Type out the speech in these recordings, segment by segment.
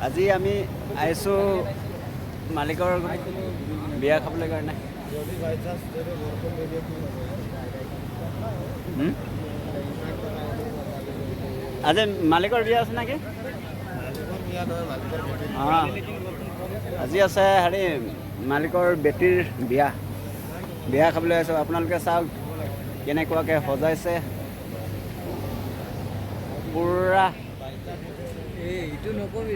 আজি আমি আহিছোঁ মালিকৰ বিয়া খাবলৈ কাৰণে। আজি মালিকৰ বিয়া আছে নেকি? অঁ, আজি আছে হেৰি মালিকৰ বেটীৰ বিয়া খাবলৈ আহিছোঁ। আপোনালোকে চাওক কেনেকুৱাকৈ সজাইছে পুৰা। এইটো নকবি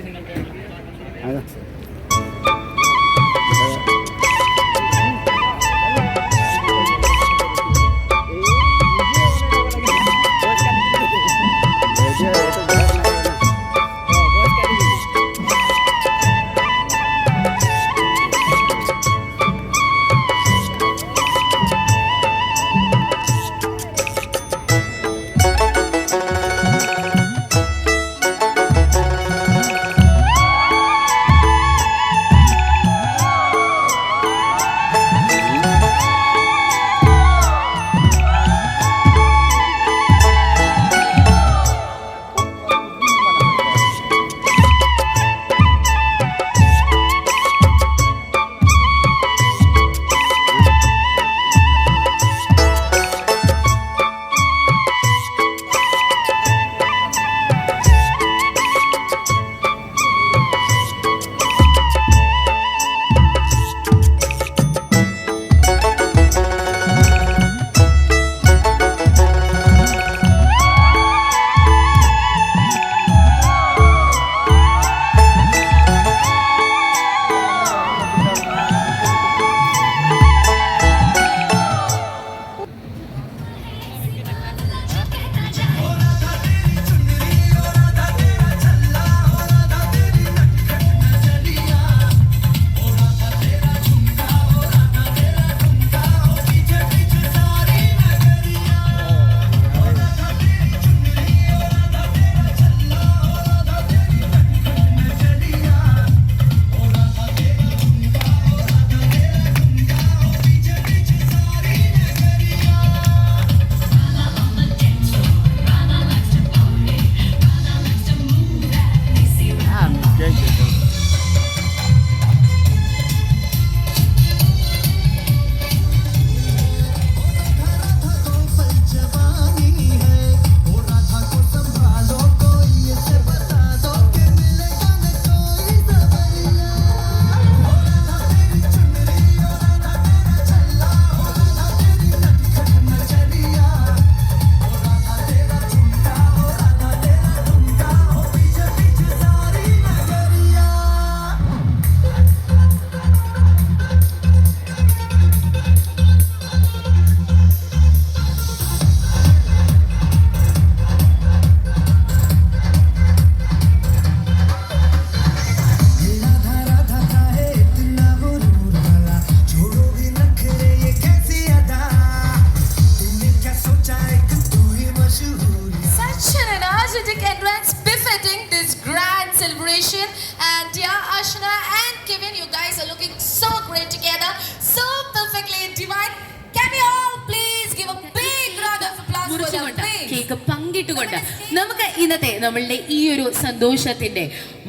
celebration. And yeah, Ashna and Kevin, you guys are looking so great together, so perfectly divine. Can we all please give a big round of applause for them, please? Cake പങ്കിട്ടുകൊണ്ട് നമുക്ക് ഇന്നത്തെ നമ്മളുടെ ഈ ഒരു സന്തോഷത്തിന്റെ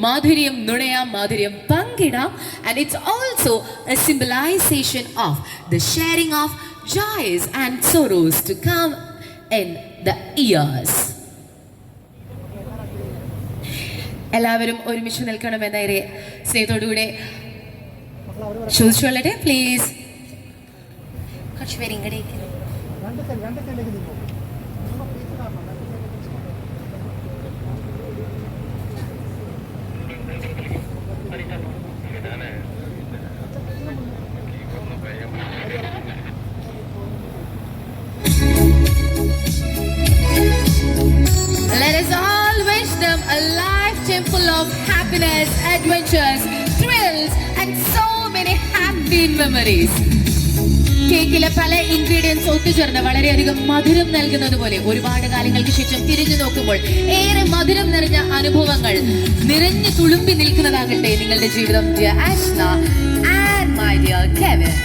മാധുര്യം നുണയാം, മാധുര്യം പങ്കിടാം. And it's also a symbolization of the sharing of joys and sorrows to come in the years. എല്ലാവരും ഒരുമിച്ച് നിൽക്കണമെന്നേറെ സ്നേഹത്തോടുകൂടെ ചോദിച്ചോളട്ടെ പ്ലീസ്. കുറച്ച് പേര് ഇങ്ങടേക്ക്. Let us all wish them a lifetime full of happiness, adventures, thrills and so many happy memories. കേക്കിലെ പല ingredients ഒത്തുചേർന്ന് വളരെയധികം മധുരം നൽകുന്നത് പോലെ ഒരുപാട് കാലങ്ങൾക്ക് ശേഷം തിരിഞ്ഞു നോക്കുമ്പോൾ ഏറെ മധുരം നിറഞ്ഞ അനുഭവങ്ങൾ നിറഞ്ഞു തുളുമ്പി നിൽക്കുന്നതാകട്ടെ നിങ്ങളുടെ ജീവിതം. Dear Ashna and my dear Kevin.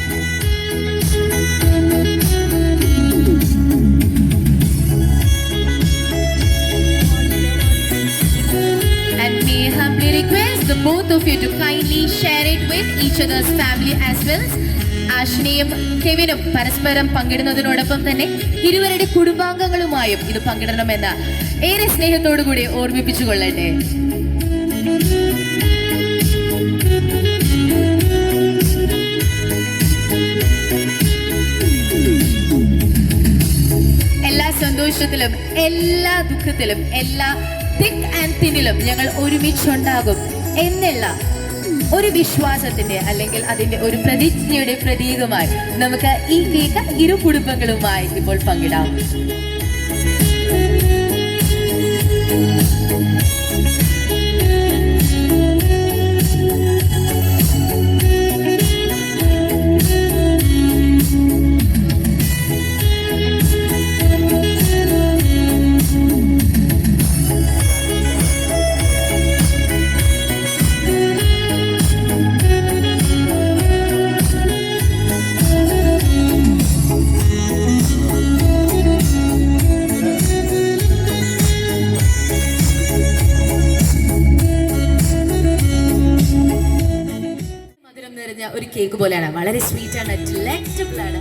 And we humbly request the both of you to kindly share it with each other's family as well. ആഷിനെയും കെവിനും പരസ്പരം പങ്കിടുന്നതിനോടൊപ്പം തന്നെ ഇരുവരുടെ കുടുംബാംഗങ്ങളുമായും ഇത് പങ്കിടണമെന്ന് ഏറെ സ്നേഹത്തോടു കൂടി ഓർമ്മിപ്പിച്ചു കൊള്ളട്ടെ. എല്ലാ സന്തോഷത്തിലും എല്ലാ ദുഃഖത്തിലും എല്ലാ തിക് ആൻഡ് തിന്നിലും ഞങ്ങൾ ഒരുമിച്ചുണ്ടാകും എന്നുള്ള ഒരു വിശ്വാസത്തിന്റെ അല്ലെങ്കിൽ അതിന്റെ ഒരു പ്രതിജ്ഞയുടെ പ്രതീകമായി നമുക്ക് ഈ കേക്ക് ഇരു കുടുംബങ്ങളുമായി ഇപ്പോൾ പങ്കിടാം. ഒരു കേക്ക് പോലെയാണ്, വളരെ സ്വീറ്റ് ആണ്, ഡിലൈറ്റബിൾ ആണ്.